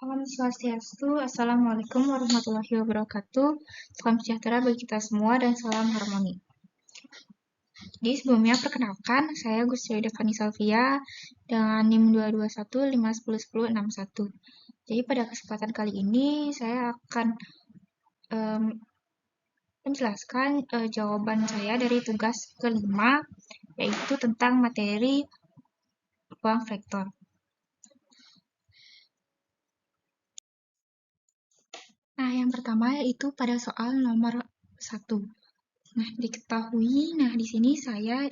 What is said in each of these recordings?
Om Swastiastu, Assalamualaikum warahmatullahi wabarakatuh. Salam sejahtera bagi kita semua dan salam harmoni. Jadi sebelumnya perkenalkan, saya Gustia Devani Salvia dengan NIM 22151011061. Jadi pada kesempatan kali ini saya akan menjelaskan jawaban saya dari tugas kelima, yaitu tentang materi ruang vektor. Nah, yang pertama yaitu pada soal nomor 1. Nah, diketahui, di sini saya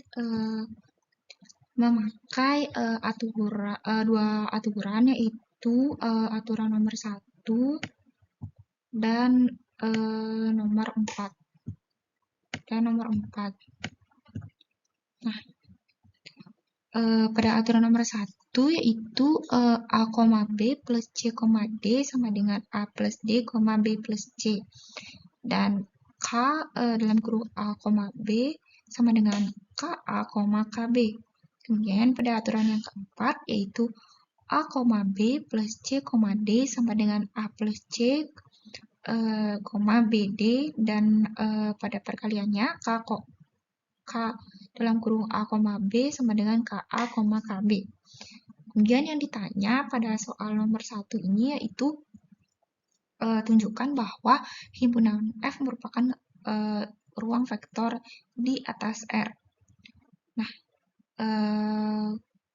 memakai dua aturan, yaitu aturan nomor 1 dan nomor 4. Nah, pada aturan nomor 1 yaitu A, B plus C, D sama dengan A plus D, B plus C. Dan K dalam kurung A, B sama dengan KA, KB. Kemudian pada aturan yang keempat yaitu A, B plus C, D sama dengan A plus C, BD, dan pada perkaliannya K dalam kurung A, B sama dengan KA, KB. Kemudian yang ditanya pada soal nomor 1 ini yaitu tunjukkan bahwa himpunan F merupakan ruang vektor di atas R. Nah,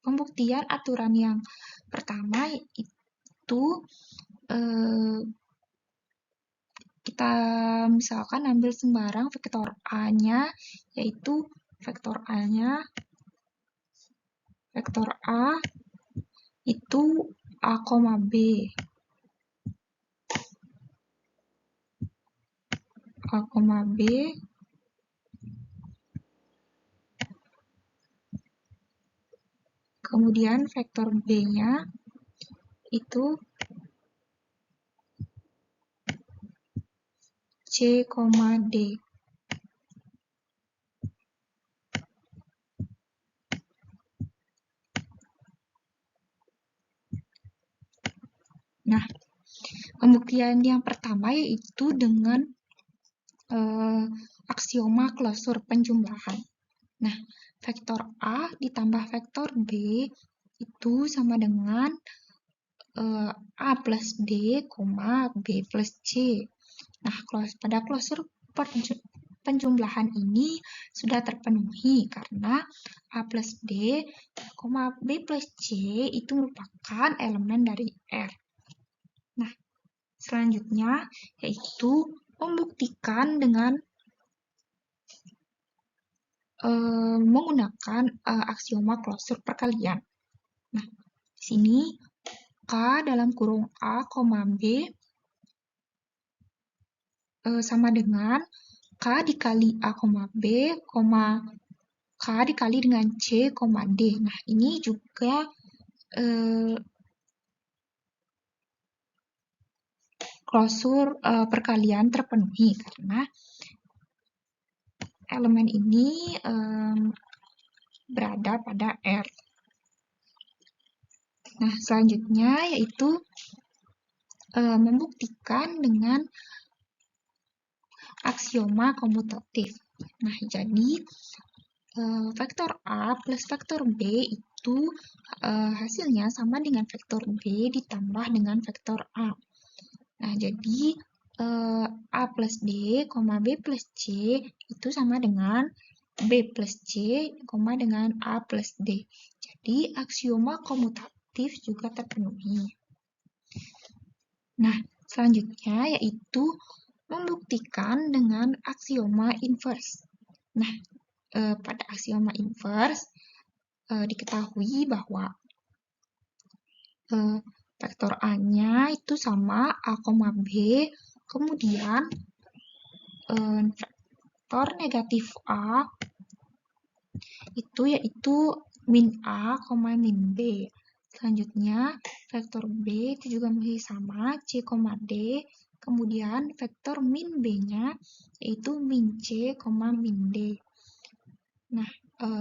pembuktian aturan yang pertama itu kita misalkan ambil sembarang vektor A-nya, yaitu vektor A-nya, vektor A itu A, B. A, B. Kemudian vektor B-nya itu C, D. Nah, pembuktian yang pertama yaitu dengan aksioma klosur penjumlahan. Nah, vektor A ditambah vektor B itu sama dengan A plus D, B plus C. Nah, pada klosur penjumlahan ini sudah terpenuhi karena A plus D, B plus C itu merupakan elemen dari R. Nah, selanjutnya yaitu membuktikan dengan menggunakan aksioma klosur perkalian. Nah, di sini K dalam kurung A, B sama dengan K dikali A, B, K dikali dengan C, D. Nah, ini juga klosur perkalian terpenuhi karena elemen ini berada pada R. Nah, selanjutnya yaitu membuktikan dengan aksioma komutatif. Nah, jadi vektor A plus vektor B itu hasilnya sama dengan vektor B ditambah dengan vektor A. Nah, jadi A plus D, B plus C itu sama dengan B plus C, dengan A plus D. Jadi, aksioma komutatif juga terpenuhi. Nah, selanjutnya yaitu membuktikan dengan aksioma inverse. Nah, pada aksioma inverse diketahui bahwa vektor A-nya itu sama A, B, kemudian vektor negatif A itu yaitu min A, min B. Selanjutnya, vektor B itu juga masih sama C, D, kemudian vektor min B-nya yaitu min C, min D. Nah,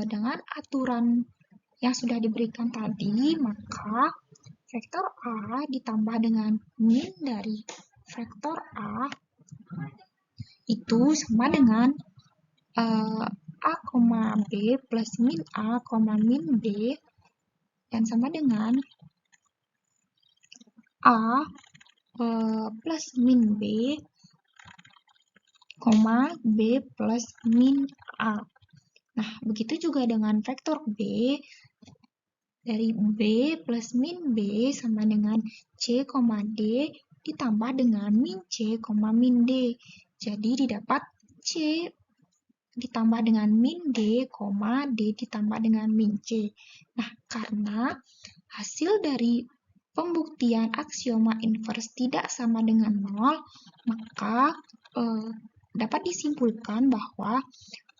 dengan aturan yang sudah diberikan tadi, maka vektor A ditambah dengan min dari vektor A itu sama dengan A, B plus min A, min B dan sama dengan A plus min B, B plus min A. Nah, begitu juga dengan vektor B, dari B plus min B sama dengan C, D ditambah dengan min C, min D. Jadi didapat C ditambah dengan min D, D ditambah dengan min C. Nah, karena hasil dari pembuktian aksioma inverse tidak sama dengan 0, maka dapat disimpulkan bahwa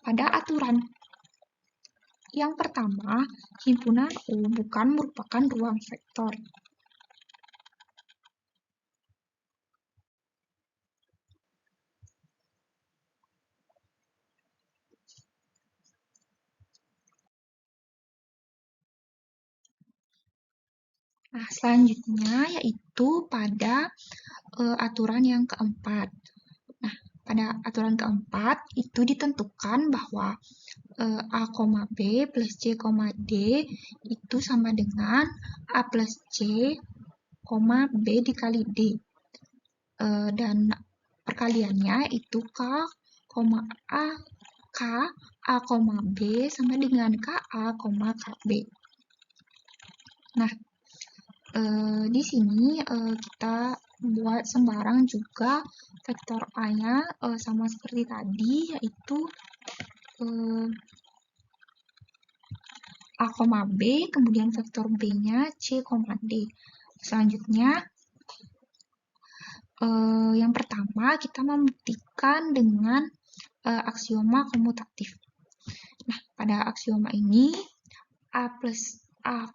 pada aturan yang pertama, himpunan U bukan merupakan ruang vektor. Nah, selanjutnya yaitu pada aturan yang keempat. Nah, pada aturan keempat itu ditentukan bahwa A, B plus C, D itu sama dengan A plus C, B dikali D. Dan perkaliannya itu K, A, B sama dengan KA, KB. Nah, di sini kita buat sembarang juga vektor A-nya sama seperti tadi, yaitu A, B, kemudian vektor B-nya C, D. Selanjutnya, yang pertama kita membuktikan dengan aksioma komutatif. Nah, pada aksioma ini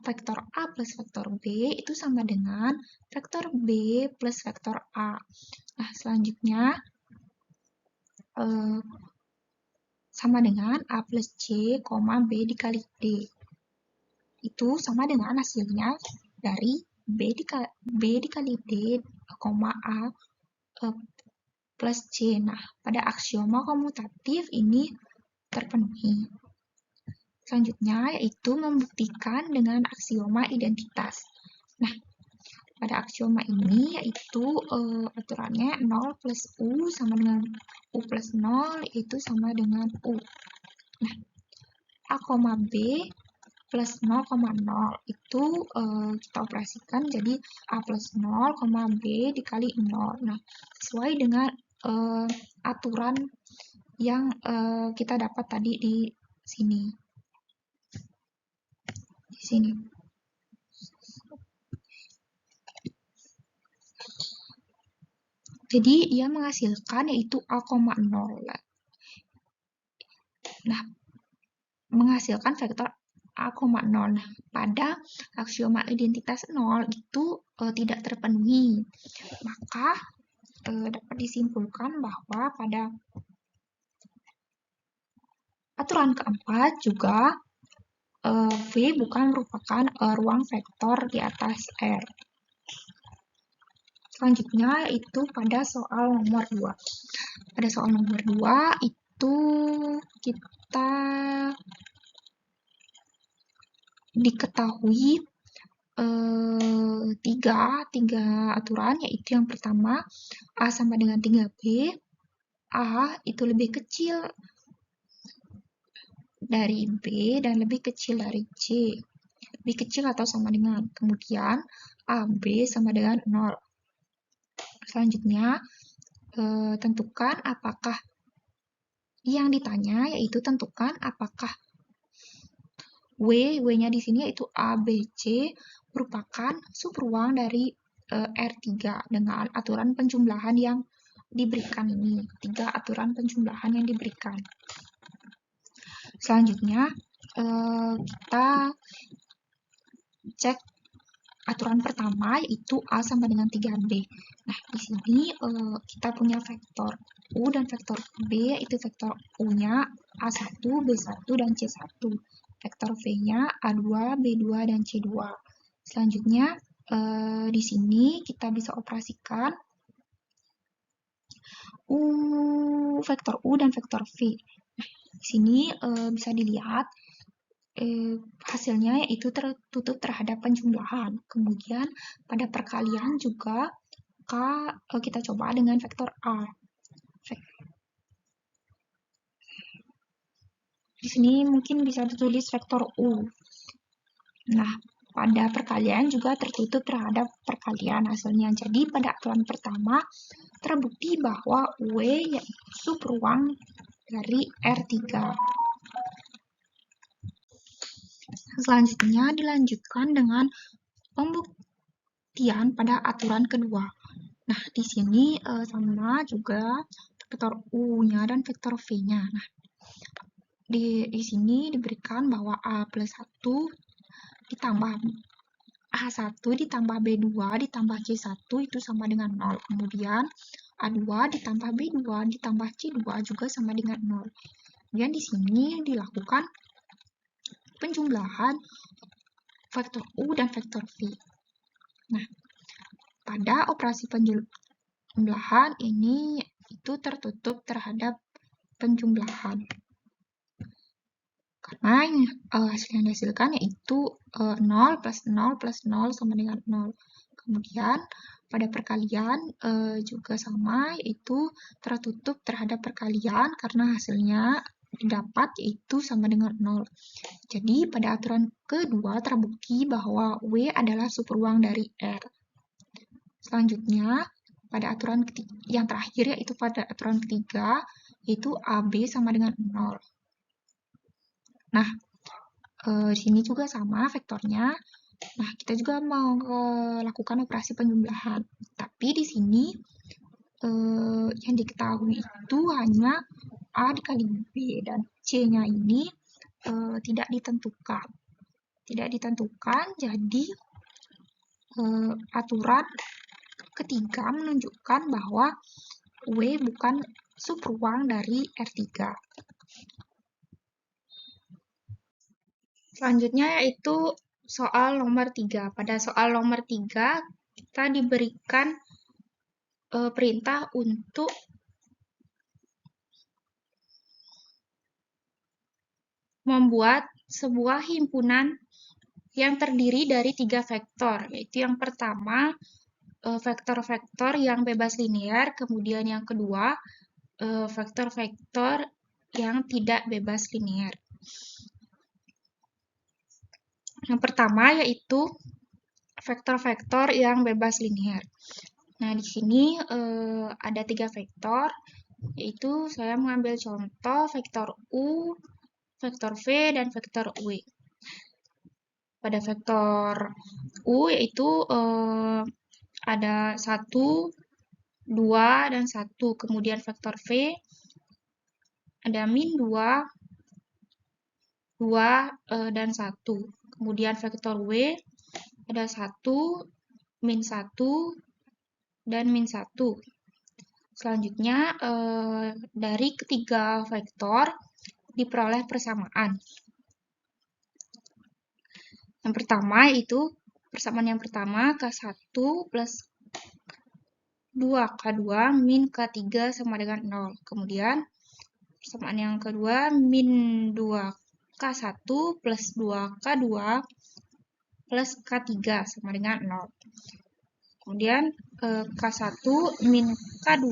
vektor A plus vektor B itu sama dengan vektor B plus vektor A. Nah, selanjutnya sama dengan A plus C, B dikali D. Itu sama dengan hasilnya dari B dikali D, A plus C. Nah, pada aksioma komutatif ini terpenuhi. Selanjutnya yaitu membuktikan dengan aksioma identitas. Nah, pada aksioma ini yaitu aturannya 0 plus U sama dengan U plus 0 itu sama dengan U. Nah, A, B plus 0, itu kita operasikan jadi A plus 0, B dikali 0. Nah, sesuai dengan aturan yang kita dapat tadi di sini. Jadi ia menghasilkan yaitu A, 0. Nah, menghasilkan vektor A, 0. Nah, pada aksioma identitas 0 itu tidak terpenuhi. Maka dapat disimpulkan bahwa pada aturan keempat juga V bukan merupakan ruang vektor di atas R. Selanjutnya yaitu pada soal nomor 2. Pada soal nomor 2 itu kita diketahui tiga aturan, yaitu yang pertama A sama dengan 3B, A itu lebih kecil dari B dan lebih kecil dari C, lebih kecil atau sama dengan. Kemudian AB sama dengan 0. Selanjutnya tentukan apakah yang ditanya, yaitu tentukan apakah W-nya di sini yaitu ABC merupakan subruang dari R3 dengan aturan penjumlahan yang diberikan ini. 3 aturan penjumlahan yang diberikan. Selanjutnya kita cek aturan pertama yaitu A sama dengan 3B. Nah, di sini kita punya vektor U dan vektor B, yaitu vektor U-nya A1, B1, dan C1. Vektor V-nya A2, B2, dan C2. Selanjutnya di sini kita bisa operasikan vektor U dan vektor V. Di sini bisa dilihat hasilnya yaitu tertutup terhadap penjumlahan. Kemudian pada perkalian juga kita coba dengan vektor A. Di sini mungkin bisa ditulis vektor U. Nah, pada perkalian juga tertutup terhadap perkalian hasilnya. Jadi pada aturan pertama terbukti bahwa W yaitu subruang dari R3. Selanjutnya dilanjutkan dengan pembuktian pada aturan kedua. Nah, di sini sama juga vektor U-nya dan vektor V-nya. Nah, di sini diberikan bahwa A plus 1 ditambah A1 ditambah B2 ditambah C1 itu sama dengan 0. Kemudian A2 ditambah B2 ditambah C2 juga sama dengan 0. Kemudian di sini dilakukan penjumlahan vektor U dan vektor V. Nah, pada operasi penjumlahan ini itu tertutup terhadap penjumlahan. Karena hasil yang dihasilkan yaitu 0 plus 0 plus 0 sama dengan 0. Kemudian pada perkalian juga sama, yaitu tertutup terhadap perkalian karena hasilnya didapat yaitu sama dengan 0. Jadi pada aturan kedua terbukti bahwa W adalah subruang dari R. Selanjutnya pada aturan yang terakhir yaitu pada aturan ketiga yaitu AB sama dengan 0. Nah, di sini juga sama vektornya. Nah, kita juga mau lakukan operasi penjumlahan. Tapi di sini yang diketahui itu hanya A dikali B dan C-nya ini tidak ditentukan. Tidak ditentukan, jadi aturan ketiga menunjukkan bahwa W bukan subruang dari R3. Selanjutnya yaitu soal nomor 3. Pada soal nomor 3, kita diberikan perintah untuk membuat sebuah himpunan yang terdiri dari 3 vektor, yaitu yang pertama vektor-vektor yang bebas linear, kemudian yang kedua vektor-vektor yang tidak bebas linear. Yang pertama yaitu vektor-vektor yang bebas linear. Nah, di sini ada 3 vektor, yaitu saya mengambil contoh vektor U, vektor V, dan vektor W. Pada vektor U yaitu ada 1, 2, dan 1. Kemudian vektor V ada min 2, 2, dan 1. Kemudian vektor W ada 1, min 1, dan min 1. Selanjutnya, dari ketiga vektor diperoleh persamaan. Yang pertama itu persamaan yang pertama K1 plus 2K2 min K3 sama dengan 0. Kemudian persamaan yang kedua min 2K1 plus 2K2 plus K3 sama dengan 0. Kemudian K1 min K2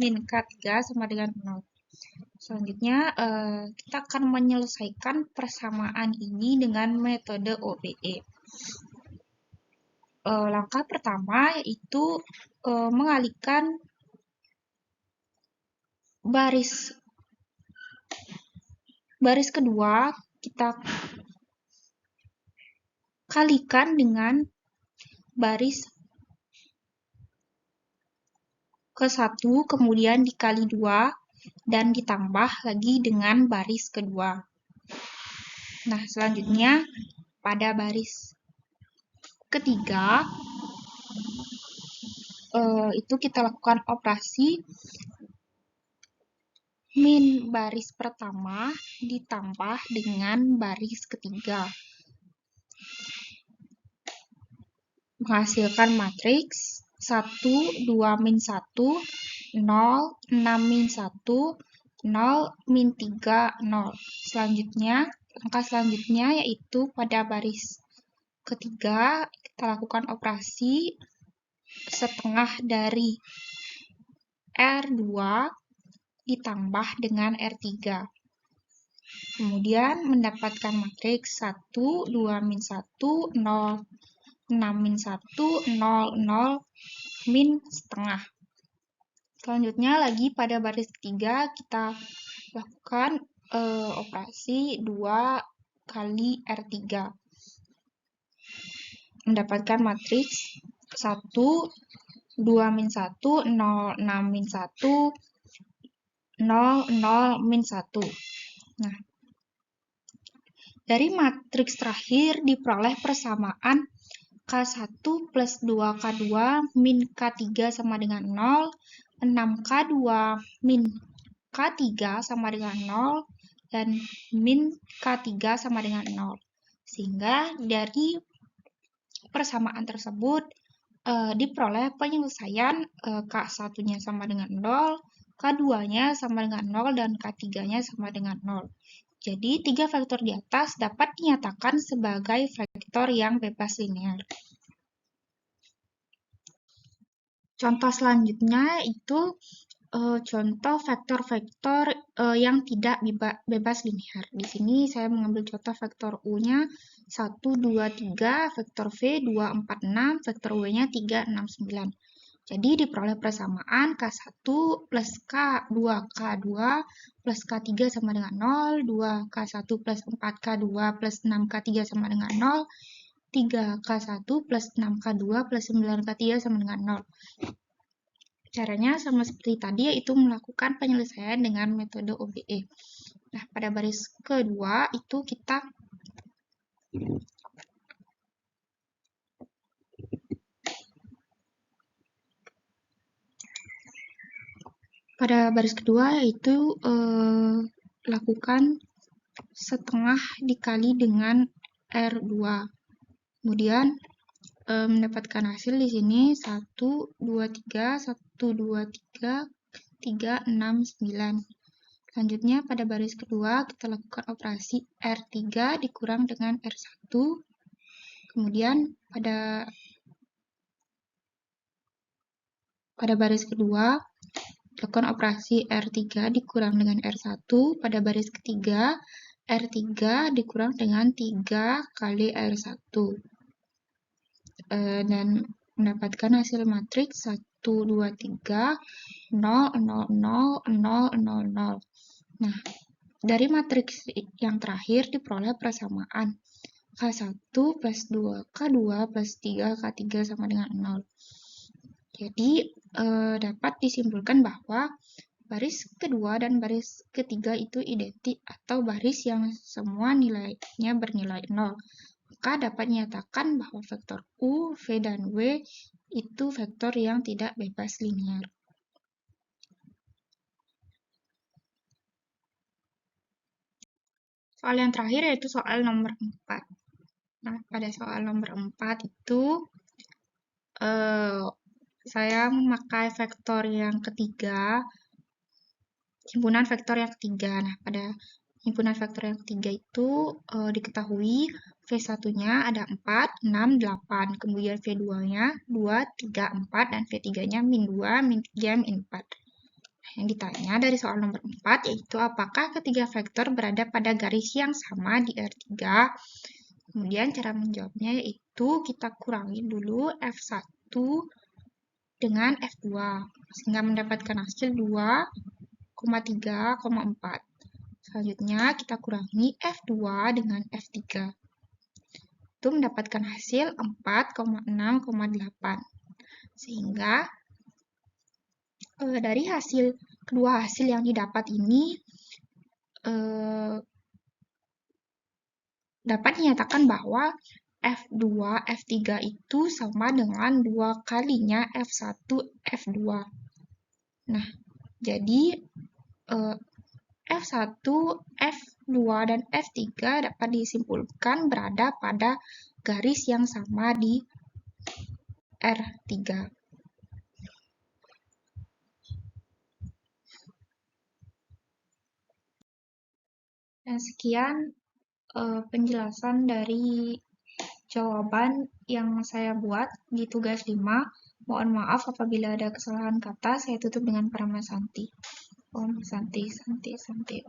min K3 sama dengan 0. Selanjutnya, kita akan menyelesaikan persamaan ini dengan metode OBE. Langkah pertama yaitu mengalihkan baris kedua, kita kalikan dengan baris ke-1, kemudian dikali 2, dan ditambah lagi dengan baris kedua. Nah, selanjutnya pada baris ketiga, itu kita lakukan operasi min baris pertama ditambah dengan baris ketiga. menghasilkan matriks 1, 2, min 1, 0, 6, min 1, 0, min 3, 0. Selanjutnya, langkah selanjutnya yaitu pada baris ketiga, kita lakukan operasi setengah dari R2 ditambah dengan R3. Kemudian mendapatkan matriks 1, 2, min 1, 0, 6, min 1, 0, 0, min setengah. Selanjutnya lagi pada baris ketiga kita lakukan operasi 2 kali R3. Mendapatkan matriks 1, 2, min 1, 0, 6, min 1, 0, 0, min 1. Nah, dari matriks terakhir diperoleh persamaan K1 plus 2K2 min K3 sama dengan 0, 6K2 min K3 sama dengan 0, dan min K3 sama dengan 0. Sehingga dari persamaan tersebut diperoleh penyelesaian K1-nya sama dengan 0, K2-nya sama dengan 0, dan K3-nya sama dengan 0. Jadi, 3 vektor di atas dapat dinyatakan sebagai vektor yang bebas linear. Contoh selanjutnya itu contoh vektor-vektor yang tidak bebas linear. Di sini saya mengambil contoh vektor U-nya 1, 2, 3, vektor V 2, 4, 6, vektor W-nya 3, 6, 9. Jadi diperoleh persamaan K1 plus K2, K2 plus K3 sama dengan 0, 2 K1 plus 4 K2 plus 6 K3 sama dengan 0, 3 K1 plus 6 K2 plus 9 K3 sama dengan 0. Caranya sama seperti tadi, yaitu melakukan penyelesaian dengan metode OBE. Nah, pada baris kedua itu kita yaitu lakukan setengah dikali dengan R2. Kemudian mendapatkan hasil di sini 1, 2, 3, 1, 2, 3, 3, 6, 9. Selanjutnya pada baris kedua kita lakukan operasi R3 dikurang dengan R1. Kemudian pada baris kedua lakukan operasi R3 dikurang dengan R1. Pada baris ketiga R3 dikurang dengan 3 kali R1. Dan mendapatkan hasil matriks 1, 2, 3, 0, 0, 0, 0, 0, 0. Nah, dari matriks yang terakhir diperoleh persamaan K1 plus 2, K2 plus 3, K3 sama dengan 0. Jadi, dapat disimpulkan bahwa baris kedua dan baris ketiga itu identik atau baris yang semua nilainya bernilai 0. Maka dapat dinyatakan bahwa vektor U, V, dan W itu vektor yang tidak bebas linear. Soal yang terakhir yaitu soal nomor 4. Nah, pada soal nomor 4 itu saya memakai vektor yang ketiga, himpunan vektor yang ketiga. Nah, pada himpunan vektor yang ketiga itu diketahui V1-nya ada 4, 6, 8. Kemudian V2-nya 2, 3, 4, dan V3-nya min 2, min 3, min 4. Nah, yang ditanya dari soal nomor 4 yaitu apakah ketiga vektor berada pada garis yang sama di R3. Kemudian cara menjawabnya yaitu kita kurangi dulu F1 dengan F2, sehingga mendapatkan hasil 2,3,4. Selanjutnya kita kurangi F2 dengan F3. Itu mendapatkan hasil 4,6,8. Sehingga dari kedua hasil yang didapat ini dapat dinyatakan bahwa F2, F3 itu sama dengan 2 kalinya F1, F2. Nah, jadi F1, F2, dan F3 dapat disimpulkan berada pada garis yang sama di R3. Dan sekian penjelasan dari jawaban yang saya buat di tugas 5. Mohon maaf apabila ada kesalahan kata. Saya tutup dengan Paramasanti. Om Santi, Santi, Santi.